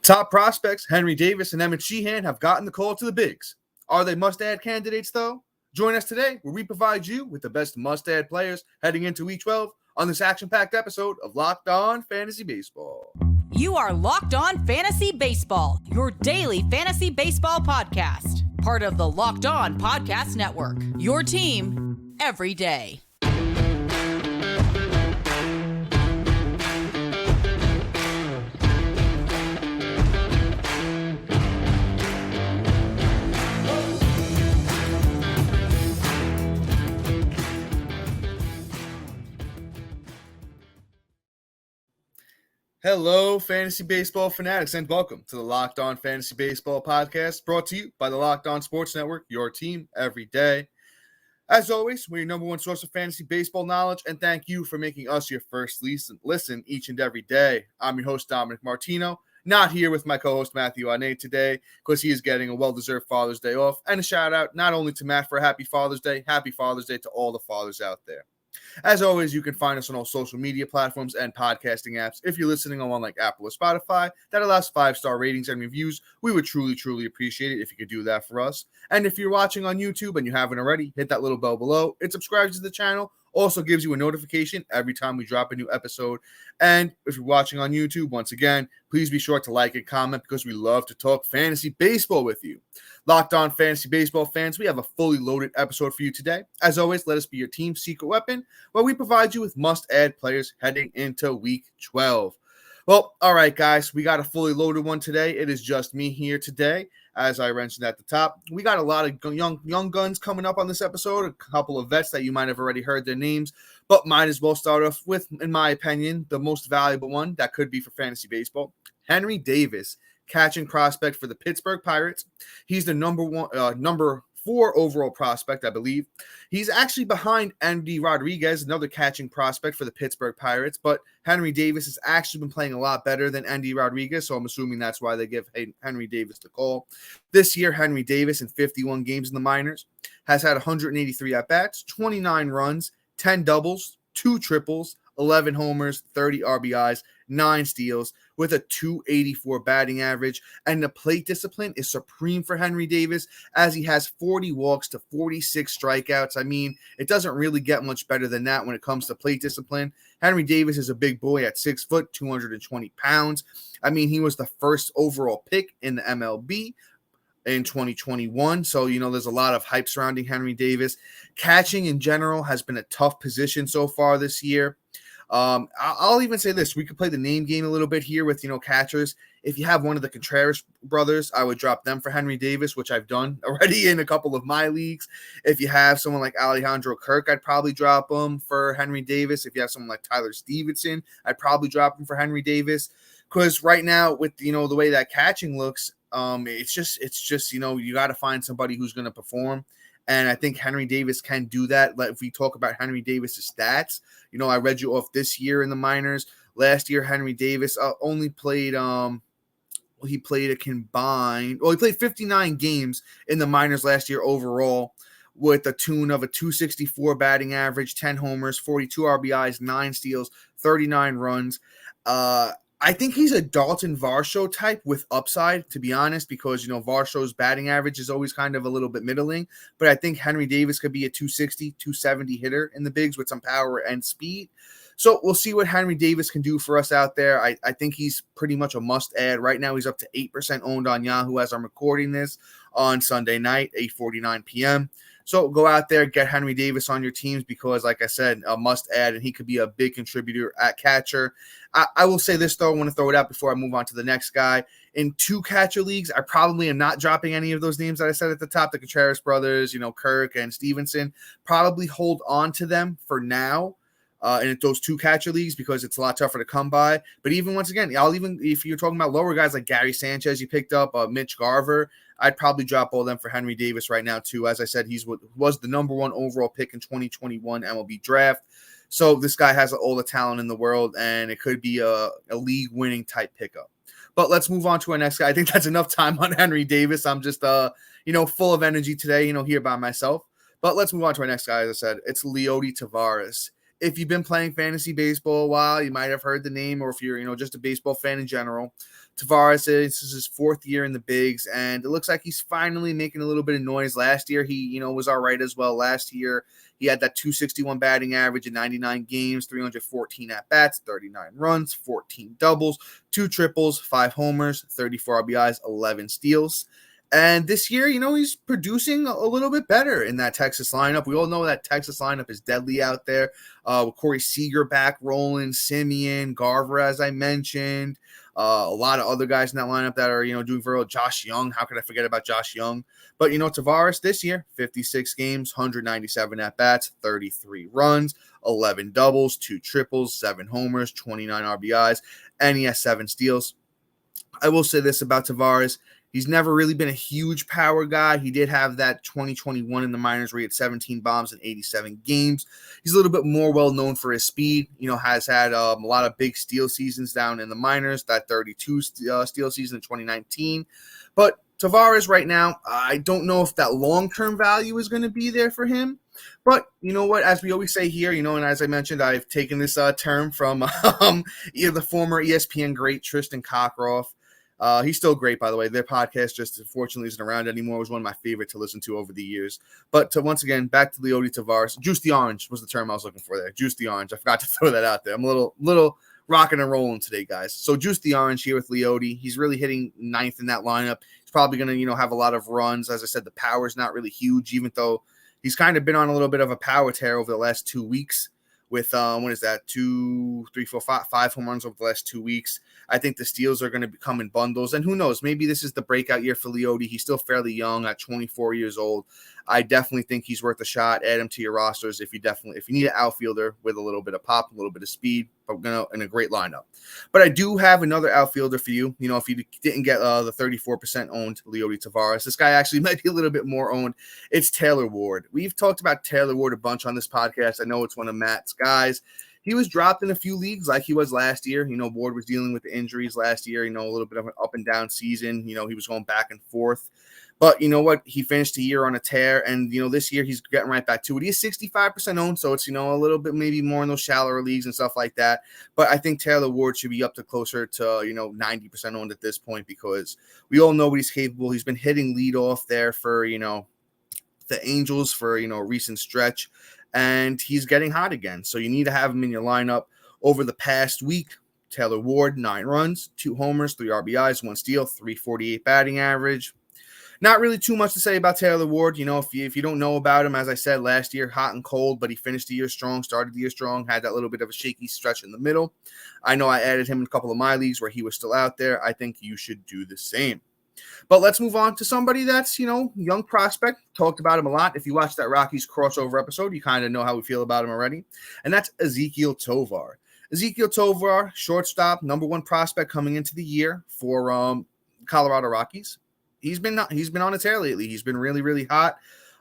Top prospects Henry Davis and Emmet Sheehan have gotten the call to the bigs. Are they must-add candidates, though? Join us today where we provide you with the best must-add players heading into Week 12 on this action-packed episode of Locked On Fantasy Baseball. You are Locked On Fantasy Baseball, your daily fantasy baseball podcast. Part of the Locked On Podcast Network, your team every day. Hello, fantasy baseball fanatics, and welcome to the Locked On Fantasy Baseball podcast, brought to you by the Locked On Sports Network, your team every day. As always, we're your number one source of fantasy baseball knowledge, and thank you for making us your first listen each and every day. I'm your host, Dominic Martino, not here with my co-host, Matthew Ane, today, because he is getting a well-deserved Father's Day off, and a shout-out not only to Matt for a happy Father's Day to all the fathers out there. As always, you can find us on all social media platforms and podcasting apps. If you're listening on one like Apple or Spotify, that allows 5-star ratings and reviews. We would truly appreciate it if you could do that for us. And if you're watching on YouTube and you haven't already, hit that little bell below. It subscribes to the channel. Also gives you a notification every time we drop a new episode. And if you're watching on YouTube, once again, please be sure to like and comment because we love to talk fantasy baseball with you. Locked On Fantasy Baseball fans, we have a fully loaded episode for you today. As always, let us be your team's secret weapon, where we provide you with must-add players heading into Week 12. Well, all right, guys, we got a fully loaded one today. It is just me here today. As I mentioned at the top, we got a lot of young guns coming up on this episode, a couple of vets that you might have already heard their names, but might as well start off with, in my opinion, the most valuable one that could be for fantasy baseball, Henry Davis, catching prospect for the Pittsburgh Pirates. He's the number 4 overall prospect, I believe. He's actually behind Hendricks Rodriguez, another catching prospect for the Pittsburgh Pirates, but Henry Davis has actually been playing a lot better than Hendricks Rodriguez, so I'm assuming that's why they give Henry Davis the call. This year, Henry Davis, in 51 games in the minors, has had 183 at-bats, 29 runs, 10 doubles, 2 triples, 11 homers, 30 RBIs, 9 steals, with a .284 batting average, and the plate discipline is supreme for Henry Davis, as he has 40 walks to 46 strikeouts. I mean, it doesn't really get much better than that when it comes to plate discipline. Henry Davis is a big boy at 6 foot, 220 pounds. I mean, he was the first overall pick in the MLB in 2021. So, there's a lot of hype surrounding Henry Davis. Catching in general has been a tough position so far this year. I'll even say this. We could play the name game a little bit here with, catchers. If you have one of the Contreras brothers, I would drop them for Henry Davis, which I've done already in a couple of my leagues. If you have someone like Alejandro Kirk, I'd probably drop him for Henry Davis. If you have someone like Tyler Stevenson, I'd probably drop him for Henry Davis. Because right now, with, the way that catching looks, it's just you got to find somebody who's going to perform. And I think Henry Davis can do that. If we talk about Henry Davis's stats, I read you off this year in the minors. Last year, Henry Davis only played he played 59 games in the minors last year overall, with a tune of a .264 batting average, 10 homers, 42 RBIs, 9 steals, 39 runs. I think he's a Dalton Varsho type with upside, to be honest, because, Varsho's batting average is always kind of a little bit middling. But I think Henry Davis could be a 260, 270 hitter in the bigs with some power and speed. So we'll see what Henry Davis can do for us out there. I think he's pretty much a must-add. Right now, he's up to 8% owned on Yahoo as I'm recording this on Sunday night, 8:49 p.m. So go out there, get Henry Davis on your teams because, like I said, a must-add, and he could be a big contributor at catcher. I will say this, though. I want to throw it out before I move on to the next guy. In 2 catcher leagues, I probably am not dropping any of those names that I said at the top, the Contreras brothers, Kirk and Stevenson. Probably hold on to them for now in those 2 catcher leagues because it's a lot tougher to come by. But even once again, if you're talking about lower guys like Gary Sanchez, you picked up Mitch Garver, I'd probably drop all of them for Henry Davis right now, too. As I said, was the number 1 overall pick in 2021 MLB draft. So this guy has all the talent in the world, and it could be a league-winning type pickup. But let's move on to our next guy. I think that's enough time on Henry Davis. I'm just, full of energy today, here by myself. But let's move on to our next guy. As I said, it's Leury Tavares. if you've been playing fantasy baseball a while, you might have heard the name, or if you're, just a baseball fan in general. Tavares, this is his 4th year in the bigs, and it looks like he's finally making a little bit of noise. Last year, he, was all right as well. Last year, he had that 261 batting average in 99 games, 314 at-bats, 39 runs, 14 doubles, 2 triples, 5 homers, 34 RBIs, 11 steals. And this year, he's producing a little bit better in that Texas lineup. We all know that Texas lineup is deadly out there. With Corey Seager back rolling, Simeon, Garver, as I mentioned. A lot of other guys in that lineup that are, doing very well. Josh Young. How could I forget about Josh Young? But, Tavares this year, 56 games, 197 at-bats, 33 runs, 11 doubles, 2 triples, 7 homers, 29 RBIs, and he has 7 steals. I will say this about Tavares. He's never really been a huge power guy. He did have that 2021 in the minors where he had 17 bombs in 87 games. He's a little bit more well-known for his speed. Has had a lot of big steal seasons down in the minors, that 32 steal season in 2019. But Tavares right now, I don't know if that long-term value is going to be there for him. But you know what? As we always say here, and as I mentioned, I've taken this term from the former ESPN great Tristan Cockcroft. He's still great, by the way. Their podcast just unfortunately isn't around anymore. It was one of my favorite to listen to over the years. But once again, back to Leury Tavares. Juice the orange was the term I was looking for there. Juice the orange. I forgot to throw that out there. I'm a little rocking and rolling today, guys. So Juice the orange here with Leury. He's really hitting 9th in that lineup. He's probably going to, have a lot of runs. As I said, the power's not really huge, even though he's kind of been on a little bit of a power tear over the last 2 weeks. With what is that? 2, 3, 4, 5 home runs over the last 2 weeks. I think the steals are going to come in bundles, and who knows? Maybe this is the breakout year for Leury. He's still fairly young at 24 years old. I definitely think he's worth a shot. Add him to your rosters if you need an outfielder with a little bit of pop, a little bit of speed, but in a great lineup. But I do have another outfielder for you. If you didn't get the 34% owned Leury Tavares, this guy actually might be a little bit more owned. It's Taylor Ward. We've talked about Taylor Ward a bunch on this podcast. I know it's one of Matt's guys. He was dropped in a few leagues like he was last year. Ward was dealing with the injuries last year, a little bit of an up and down season. He was going back and forth. But you know what? He finished the year on a tear, and this year he's getting right back to it. He's 65% owned, so it's a little bit maybe more in those shallower leagues and stuff like that. But I think Taylor Ward should be up to closer to 90% owned at this point, because we all know what he's capable. He's been hitting leadoff there for the Angels for a recent stretch, and he's getting hot again. So you need to have him in your lineup. Over the past week, Taylor Ward, 9 runs, 2 homers, 3 RBIs, 1 steal, 348 batting average. Not really too much to say about Taylor Ward. If you don't know about him, as I said, last year, hot and cold, but he finished the year strong, started the year strong, had that little bit of a shaky stretch in the middle. I know I added him in a couple of my leagues where he was still out there. I think you should do the same. But let's move on to somebody that's, young prospect. Talked about him a lot. If you watched that Rockies crossover episode, you kind of know how we feel about him already. And that's Ezekiel Tovar. Ezekiel Tovar, shortstop, number 1 prospect coming into the year for Colorado Rockies. He's been on a tear lately. He's been really, really hot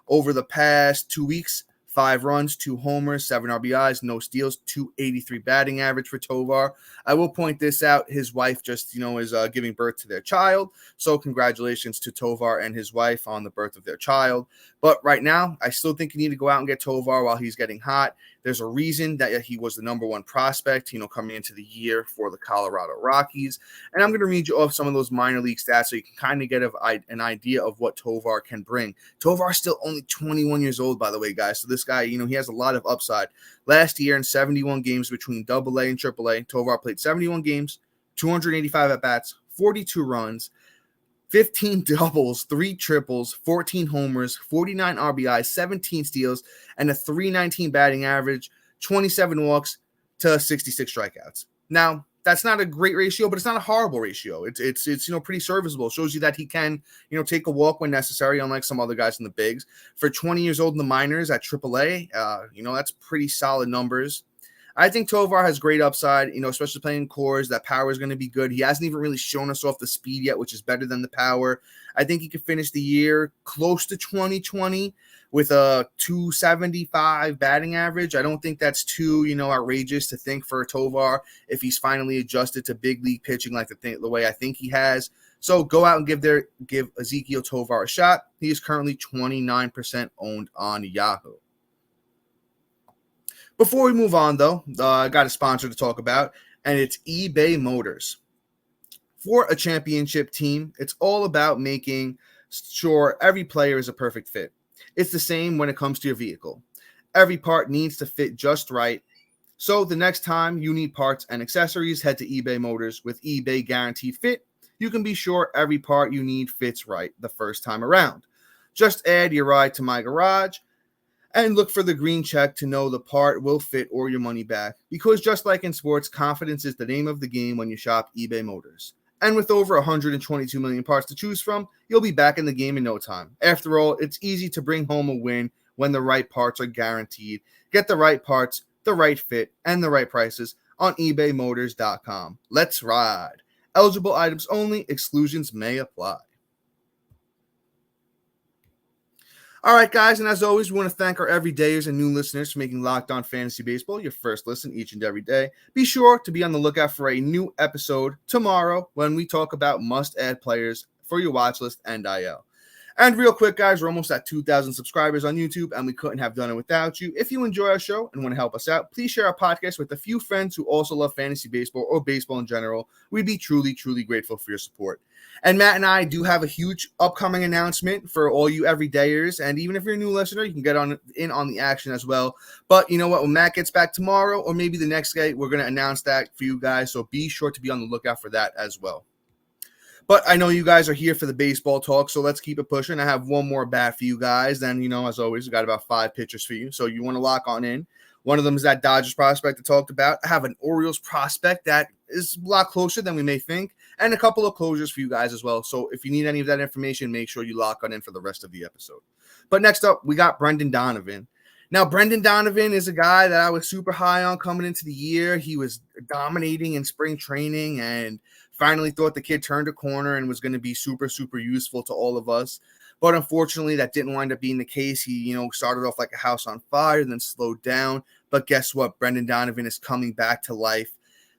over the past 2 weeks. 5 runs, 2 homers, 7 RBIs, no steals, 283 batting average for Tovar. I will point this out. His wife just, is giving birth to their child. So congratulations to Tovar and his wife on the birth of their child. But right now, I still think you need to go out and get Tovar while he's getting hot. There's a reason that he was the number 1 prospect, coming into the year for the Colorado Rockies. And I'm going to read you off some of those minor league stats so you can kind of get an idea of what Tovar can bring. Tovar's still only 21 years old, by the way, guys. So this guy, he has a lot of upside. Last year in 71 games between AA and AAA, Tovar played 71 games, 285 at-bats, 42 runs, 15 doubles, 3 triples, 14 homers, 49 RBIs, 17 steals, and a 319 batting average, 27 walks to 66 strikeouts. Now, that's not a great ratio, but it's not a horrible ratio. It's pretty serviceable. It shows you that he can, take a walk when necessary, unlike some other guys in the bigs. For 20 years old in the minors at AAA, that's pretty solid numbers. I think Tovar has great upside, especially playing cores. That power is going to be good. He hasn't even really shown us off the speed yet, which is better than the power. I think he could finish the year close to 2020 with a 275 batting average. I don't think that's too, outrageous to think for Tovar if he's finally adjusted to big league pitching like the way I think he has. So go out and give Ezekiel Tovar a shot. He is currently 29% owned on Yahoo. Before we move on, though, I got a sponsor to talk about, and it's eBay Motors. For a championship team, it's all about making sure every player is a perfect fit. It's the same when it comes to your vehicle. Every part needs to fit just right. So the next time you need parts and accessories, head to eBay Motors. With eBay Guaranteed Fit, you can be sure every part you need fits right the first time around. Just add your ride to my garage and look for the green check to know the part will fit or your money back. Because just like in sports, confidence is the name of the game when you shop eBay Motors. And with over 122 million parts to choose from, you'll be back in the game in no time. After all, it's easy to bring home a win when the right parts are guaranteed. Get the right parts, the right fit, and the right prices on ebaymotors.com. Let's ride. Eligible items only. Exclusions may apply. All right, guys, and as always, we want to thank our everydayers and new listeners for making Locked On Fantasy Baseball your first listen each and every day. Be sure to be on the lookout for a new episode tomorrow when we talk about must-add players for your watch list and IL. And real quick, guys, we're almost at 2,000 subscribers on YouTube, and we couldn't have done it without you. If you enjoy our show and want to help us out, please share our podcast with a few friends who also love fantasy baseball or baseball in general. We'd be truly, truly grateful for your support. And Matt and I do have a huge upcoming announcement for all you everydayers, and even if you're a new listener, you can get in on the action as well. But you know what? When Matt gets back tomorrow or maybe the next day, we're going to announce that for you guys, so be sure to be on the lookout for that as well. But I know you guys are here for the baseball talk, so let's keep it pushing. I have one more bat for you guys. Then, as always, we got about 5 pitchers for you. So you want to lock on in. One of them is that Dodgers prospect I talked about. I have an Orioles prospect that is a lot closer than we may think, and a couple of closures for you guys as well. So if you need any of that information, make sure you lock on in for the rest of the episode. But next up, we got Brendan Donovan. Now, Brendan Donovan is a guy that I was super high on coming into the year. He was dominating in spring training and finally thought the kid turned a corner and was going to be super, super useful to all of us. But unfortunately, that didn't wind up being the case. He, started off like a house on fire and then slowed down. But guess what? Brendan Donovan is coming back to life.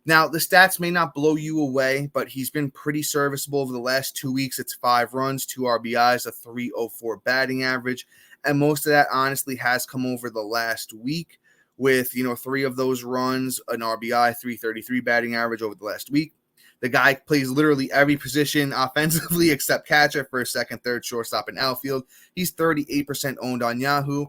Now, the stats may not blow you away, but he's been pretty serviceable over the last 2 weeks. It's 5 runs, 2 RBIs, a .304 batting average. And most of that, honestly, has come over the last week with, 3 of those runs, an RBI, .333 batting average over the last week. The guy plays literally every position offensively except catcher, first, second, third, shortstop, and outfield. He's 38% owned on Yahoo.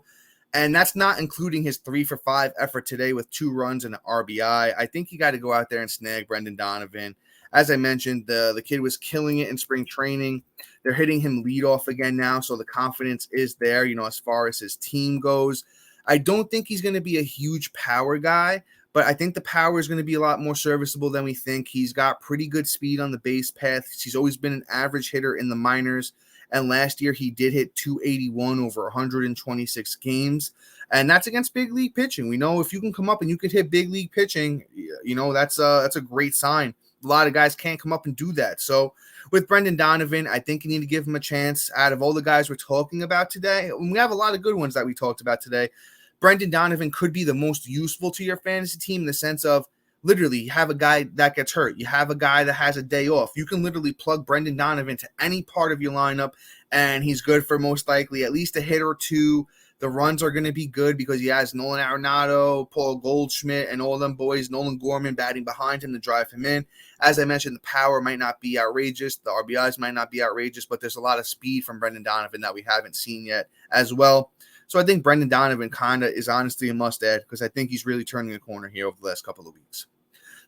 And that's not including his 3-for-5 effort today with 2 runs and an RBI. I think you got to go out there and snag Brendan Donovan. As I mentioned, the kid was killing it in spring training. They're hitting him leadoff again now, so the confidence is there, as far as his team goes. I don't think he's going to be a huge power guy, but I think the power is going to be a lot more serviceable than we think. He's got pretty good speed on the base path. He's always been an average hitter in the minors. And last year he did hit .281 over 126 games. And that's against big league pitching. We know if you can come up and you could hit big league pitching, that's a great sign. A lot of guys can't come up and do that. So with Brendan Donovan, I think you need to give him a chance. Out of all the guys we're talking about today, and we have a lot of good ones that we talked about today, Brendan Donovan could be the most useful to your fantasy team in the sense of literally you have a guy that gets hurt. You have a guy that has a day off. You can literally plug Brendan Donovan to any part of your lineup, and he's good for most likely at least a hit or 2. The runs are going to be good because he has Nolan Arenado, Paul Goldschmidt, and all them boys, Nolan Gorman batting behind him to drive him in. As I mentioned, the power might not be outrageous. The RBIs might not be outrageous, but there's a lot of speed from Brendan Donovan that we haven't seen yet as well. So I think Brendan Donovan kind of is honestly a must-add because I think he's really turning a corner here over the last couple of weeks.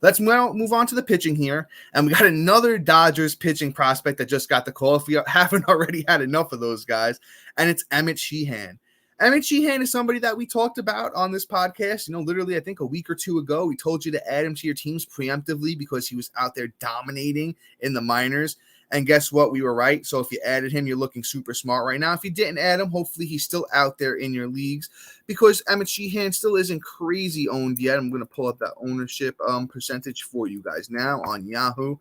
Let's move on to the pitching here. And we got another Dodgers pitching prospect that just got the call if we haven't already had enough of those guys. And it's Emmet Sheehan. Emmet Sheehan is somebody that we talked about on this podcast. Literally, I think a week or 2 ago, we told you to add him to your teams preemptively because he was out there dominating in the minors. And guess what? We were right. So if you added him, you're looking super smart right now. If you didn't add him, hopefully he's still out there in your leagues because Emmet Sheehan still isn't crazy owned yet. I'm going to pull up that ownership percentage for you guys now on Yahoo.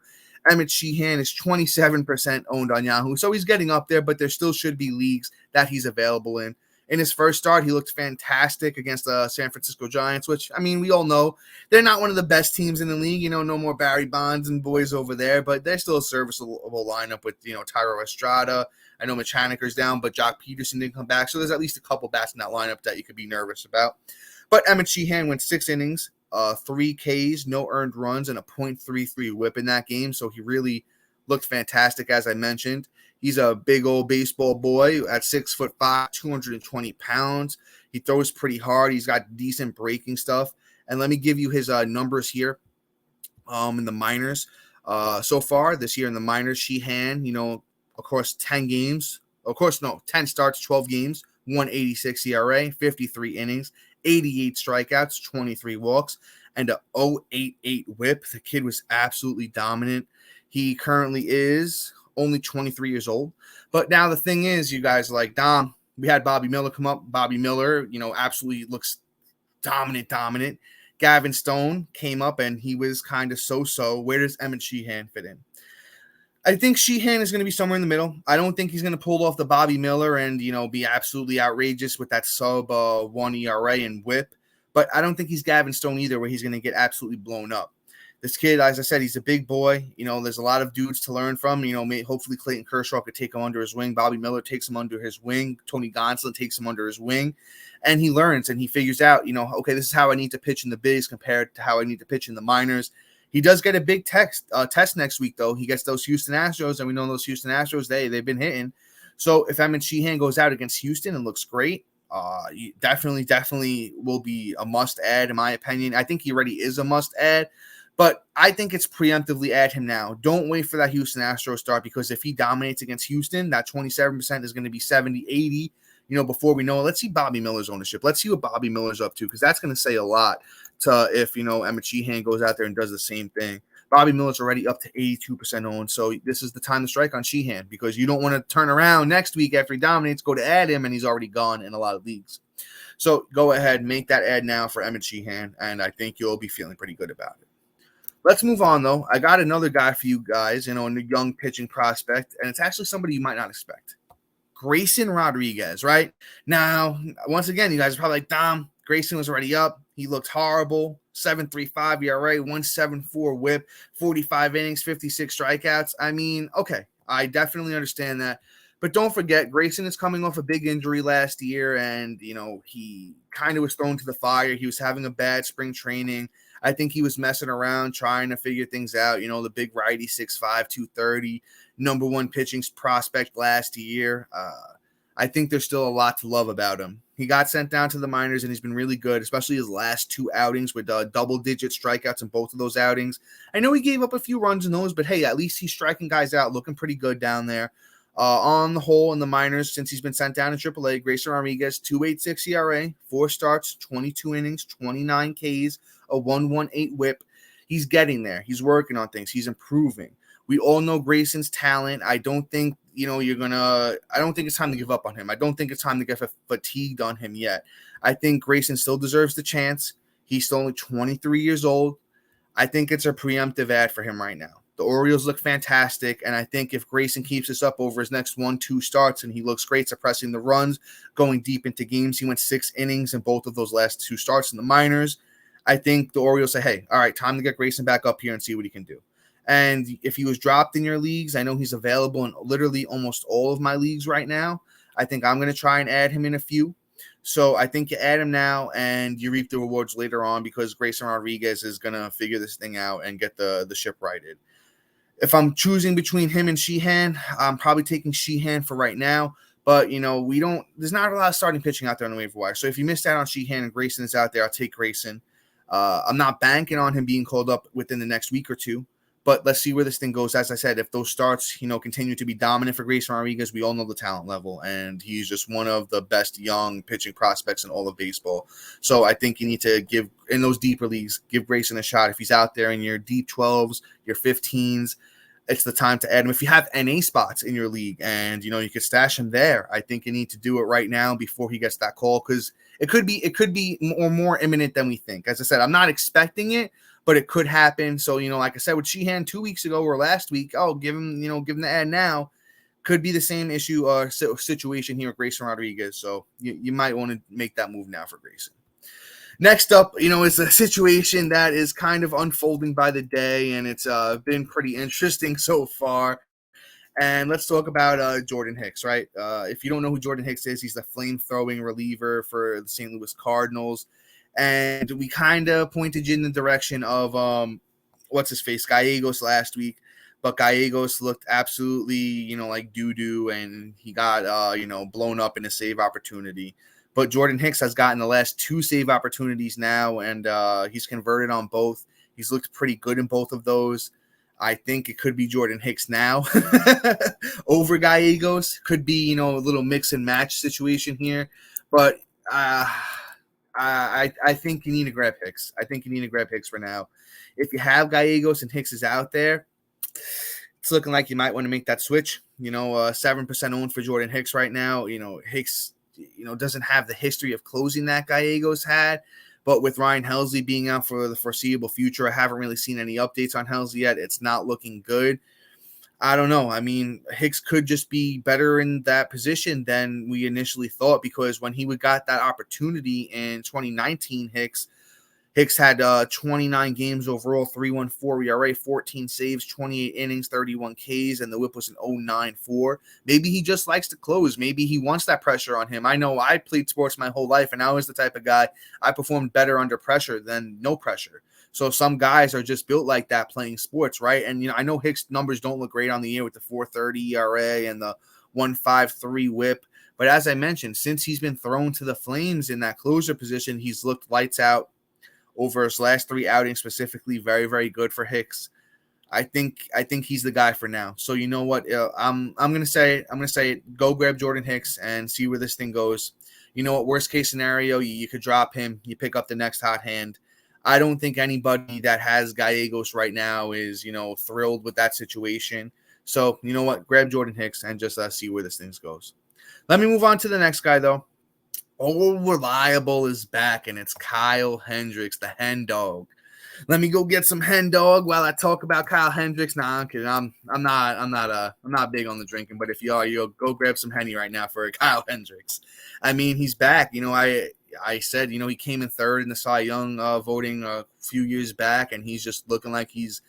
Emmet Sheehan is 27% owned on Yahoo. So he's getting up there, but there still should be leagues that he's available in. In his first start, he looked fantastic against the San Francisco Giants, which, we all know they're not one of the best teams in the league. No more Barry Bonds and boys over there, but they're still a serviceable lineup with, Tyro Estrada. I know Mechaniker's down, but Jock Peterson didn't come back. So there's at least a couple bats in that lineup that you could be nervous about. But Emmet Sheehan went 6 innings, 3 Ks, no earned runs, and a .33 whip in that game. So he really looked fantastic, as I mentioned. He's a big old baseball boy at 6'5", 220 pounds. He throws pretty hard. He's got decent breaking stuff. And let me give you his numbers here in the minors. So far this year in the minors, Sheehan, of course, 10 games. Of course, no, 10 starts, 12 games, 186 ERA, 53 innings, 88 strikeouts, 23 walks, and a .088 whip. The kid was absolutely dominant. He currently is only 23 years old. But now the thing is, you guys like Dom, we had Bobby Miller come up. Bobby Miller, absolutely looks dominant. Gavin Stone came up and he was kind of so-so. Where does Emmet Sheehan fit in? I think Sheehan is going to be somewhere in the middle. I don't think he's going to pull off the Bobby Miller and, be absolutely outrageous with that sub 1 ERA and whip. But I don't think he's Gavin Stone either, where he's going to get absolutely blown up. This kid, as I said, he's a big boy. There's a lot of dudes to learn from. Hopefully Clayton Kershaw could take him under his wing. Bobby Miller takes him under his wing. Tony Gonsolin takes him under his wing. And he learns and he figures out, okay, this is how I need to pitch in the bigs compared to how I need to pitch in the minors. He does get a big test next week, though. He gets those Houston Astros, and we know those Houston Astros, they've been hitting. So if Emmet Sheehan goes out against Houston and looks great, definitely will be a must-add, in my opinion. I think he already is a must-add, but I think it's preemptively add him now. Don't wait for that Houston Astros start, because if he dominates against Houston, that 27% is going to be 70, 80, before we know it. Let's see Bobby Miller's ownership. Let's see what Bobby Miller's up to, because that's going to say a lot to if, Emmet Sheehan goes out there and does the same thing. Bobby Miller's already up to 82% owned, so this is the time to strike on Sheehan, because you don't want to turn around next week after he dominates, go to add him, and he's already gone in a lot of leagues. So go ahead, make that add now for Emmet Sheehan, and I think you'll be feeling pretty good about it. Let's move on, though. I got another guy for you guys, a young pitching prospect, and it's actually somebody you might not expect. Grayson Rodriguez, right? Now, once again, you guys are probably like, Dom, Grayson was already up. He looked horrible. 7.35 ERA, 1.74 whip, 45 innings, 56 strikeouts. I mean, okay, I definitely understand that. But don't forget, Grayson is coming off a big injury last year, and, he kind of was thrown to the fire. He was having a bad spring training. I think he was messing around, trying to figure things out. The big righty, 6'5", 230, number one pitching prospect last year. I think there's still a lot to love about him. He got sent down to the minors, and he's been really good, especially his last 2 outings with double-digit strikeouts in both of those outings. I know he gave up a few runs in those, but hey, at least he's striking guys out, looking pretty good down there. On the whole, in the minors, since he's been sent down in AAA, Grayson Rodriguez, 2.86 ERA, 4 starts, 22 innings, 29 Ks, a 1.18 whip. He's getting there. He's working on things. He's improving. We all know Grayson's talent. I don't think, I don't think it's time to give up on him. I don't think it's time to get fatigued on him yet. I think Grayson still deserves the chance. He's still only 23 years old. I think it's a preemptive ad for him right now. The Orioles look fantastic, and I think if Grayson keeps this up over his next 1-2 starts and he looks great suppressing the runs, going deep into games, he went 6 innings in both of those last 2 starts in the minors. I think the Orioles say, hey, all right, time to get Grayson back up here and see what he can do. And if he was dropped in your leagues, I know he's available in literally almost all of my leagues right now. I think I'm going to try and add him in a few. So I think you add him now and you reap the rewards later on, because Grayson Rodriguez is going to figure this thing out and get the ship righted. If I'm choosing between him and Sheehan, I'm probably taking Sheehan for right now. But, there's not a lot of starting pitching out there on the waiver wire. So if you missed out on Sheehan and Grayson is out there, I'll take Grayson. I'm not banking on him being called up within the next week or two. But let's see where this thing goes. As I said, if those starts, continue to be dominant for Grayson Rodriguez, we all know the talent level, and he's just one of the best young pitching prospects in all of baseball. So I think you need to give, in those deeper leagues, give Grayson a shot. If he's out there in your deep 12s, your 15s, it's the time to add him. If you have NA spots in your league and, you could stash him there, I think you need to do it right now before he gets that call, because it could be more imminent than we think. As I said, I'm not expecting it, but it could happen. So, like I said, with Sheehan 2 weeks ago or last week, give him the ad now. Could be the same issue or situation here with Grayson Rodriguez. So you might want to make that move now for Grayson. Next up, is a situation that is kind of unfolding by the day, and it's been pretty interesting so far. And let's talk about Jordan Hicks, right? If you don't know who Jordan Hicks is, he's the flame-throwing reliever for the St. Louis Cardinals. And we kind of pointed you in the direction of Gallegos last week. But Gallegos looked absolutely, like doo-doo, and he got, blown up in a save opportunity. But Jordan Hicks has gotten the last 2 save opportunities now, and he's converted on both. He's looked pretty good in both of those. I think it could be Jordan Hicks now over Gallegos. Could be, a little mix and match situation here. But I think you need to grab Hicks. I think you need to grab Hicks for now. If you have Gallegos and Hicks is out there, it's looking like you might want to make that switch. 7% owned for Jordan Hicks right now. Hicks, doesn't have the history of closing that Gallegos had. But with Ryan Helsley being out for the foreseeable future, I haven't really seen any updates on Helsley yet. It's not looking good. I don't know. I mean, Hicks could just be better in that position than we initially thought, because when he got that opportunity in 2019, Hicks had 29 games overall, 3.14 ERA, 14 saves, 28 innings, 31 Ks, and the whip was an 0.94. Maybe he just likes to close. Maybe he wants that pressure on him. I know I played sports my whole life, and I was the type of guy, I performed better under pressure than no pressure. So some guys are just built like that playing sports, right? And, I know Hicks' numbers don't look great on the year with the 4.30 ERA and the 1.53 whip. But as I mentioned, since he's been thrown to the flames in that closer position, he's looked lights out over his last 3 outings specifically. Very, very good for Hicks. I think he's the guy for now. So you know what? I'm gonna say it. Go grab Jordan Hicks and see where this thing goes. You know what? Worst case scenario, you could drop him. You pick up the next hot hand. I don't think anybody that has Gallegos right now is thrilled with that situation. So you know what? Grab Jordan Hicks and just see where this thing goes. Let me move on to the next guy though. Old Reliable is back, and it's Kyle Hendricks, the hen dog. Let me go get some hen dog while I talk about Kyle Hendricks. Nah, I'm kidding. I'm not big on the drinking, but if you are, you'll go grab some Henny right now for Kyle Hendricks. I mean, he's back. I said, he came in third in the Cy Young voting a few years back, and he's just looking like he's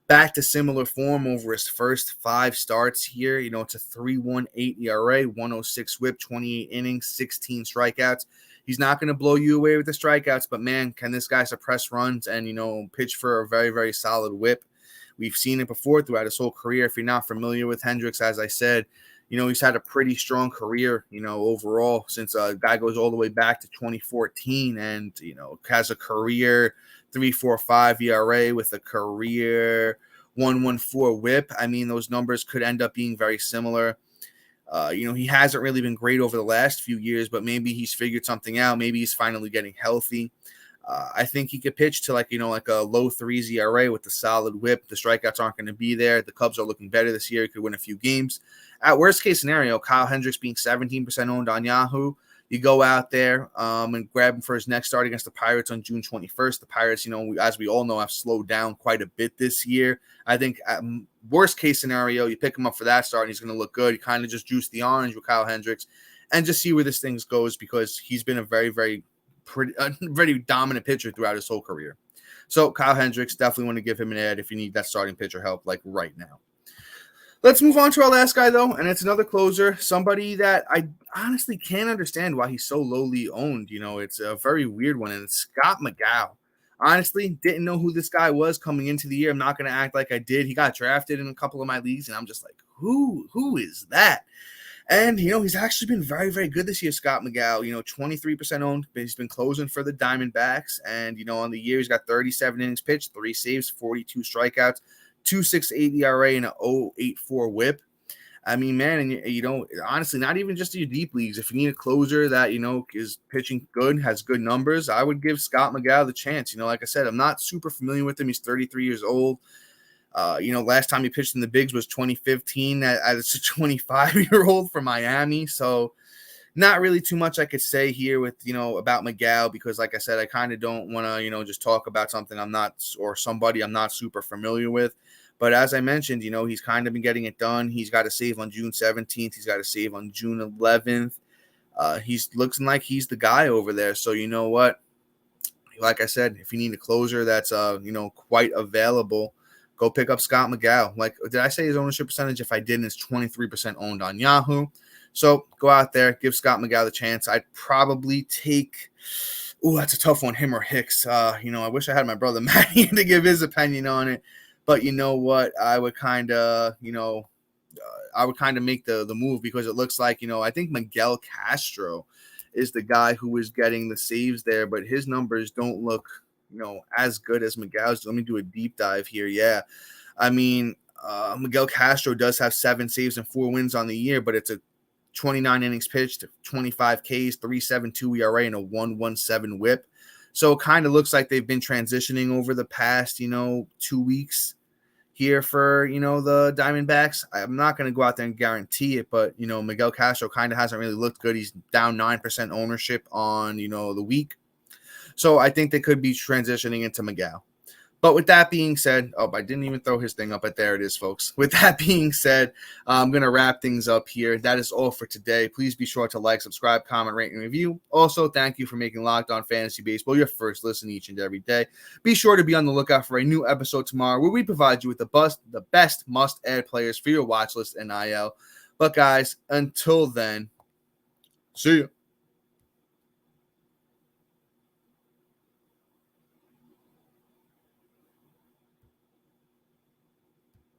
back to similar form over his first 5 starts here. It's a 3.18 ERA, 106 whip, 28 innings, 16 strikeouts. He's not going to blow you away with the strikeouts, but man, can this guy suppress runs and, pitch for a very, very solid whip. We've seen it before throughout his whole career. If you're not familiar with Hendricks, as I said, he's had a pretty strong career, overall, since a guy goes all the way back to 2014 and, has a career 3.45 ERA with a career 1.14 whip. I mean, those numbers could end up being very similar. He hasn't really been great over the last few years, but maybe he's figured something out. Maybe he's finally getting healthy. I think he could pitch to like a low 3s ERA with a solid whip. The strikeouts aren't going to be there. The Cubs are looking better this year. He could win a few games. At worst case scenario, Kyle Hendricks being 17% owned on Yahoo, you go out there and grab him for his next start against the Pirates on June 21st. The Pirates, as we all know, have slowed down quite a bit this year. I think worst case scenario, you pick him up for that start and he's going to look good. You kind of just juice the orange with Kyle Hendricks and just see where this thing goes, because he's been a very, very very dominant pitcher throughout his whole career. So Kyle Hendricks, definitely want to give him an ad if you need that starting pitcher help like right now. Let's move on to our last guy, though, and it's another closer, somebody that I honestly can't understand why he's so lowly owned. It's a very weird one, and it's Scott McGough. Honestly, didn't know who this guy was coming into the year. I'm not going to act like I did. He got drafted in a couple of my leagues, and I'm just like, who is that? And, he's actually been very, very good this year, Scott McGough. 23% owned, but he's been closing for the Diamondbacks. And, on the year, he's got 37 innings pitched, 3 saves, 42 strikeouts, 2.68 ERA, and a 0.84 whip. I mean, man, and honestly, not even just your deep leagues. If you need a closer that, is pitching good, has good numbers, I would give Scott McGough the chance. Like I said, I'm not super familiar with him. He's 33 years old. Last time he pitched in the bigs was 2015 as a 25-year-old for Miami. So not really too much I could say here with, about McGough, because like I said, I kind of don't want to, just talk about something somebody I'm not super familiar with. But as I mentioned, he's kind of been getting it done. He's got a save on June 17th. He's got a save on June 11th. He's looking like he's the guy over there. So you know what? Like I said, if you need a closer that's, quite available, go pick up Scott McGough. Like, did I say his ownership percentage? If I didn't, it's 23% owned on Yahoo. So go out there, give Scott McGough the chance. I'd probably take Ooh, that's a tough one, him or Hicks. I wish I had my brother Matt here to give his opinion on it. But you know what? I would kind of, make the move because it looks like, I think Miguel Castro is the guy who is getting the saves there, but his numbers don't look, as good as McGough's. Let me do a deep dive here. Yeah. I mean, Miguel Castro does have 7 saves and 4 wins on the year, but it's a 29 innings pitched, 25 Ks, 3.72 ERA, and a 1.17 WHIP. So it kind of looks like they've been transitioning over the past, 2 weeks here for, the Diamondbacks. I'm not going to go out there and guarantee it, but, Miguel Castro kind of hasn't really looked good. He's down 9% ownership on, the week. So I think they could be transitioning into McGough. But with that being said, I didn't even throw his thing up, but there it is, folks. With that being said, I'm going to wrap things up here. That is all for today. Please be sure to like, subscribe, comment, rate, and review. Also, thank you for making Locked On Fantasy Baseball your first listen each and every day. Be sure to be on the lookout for a new episode tomorrow where we provide you with the best must-add players for your watch list and IL. But guys, until then, see you.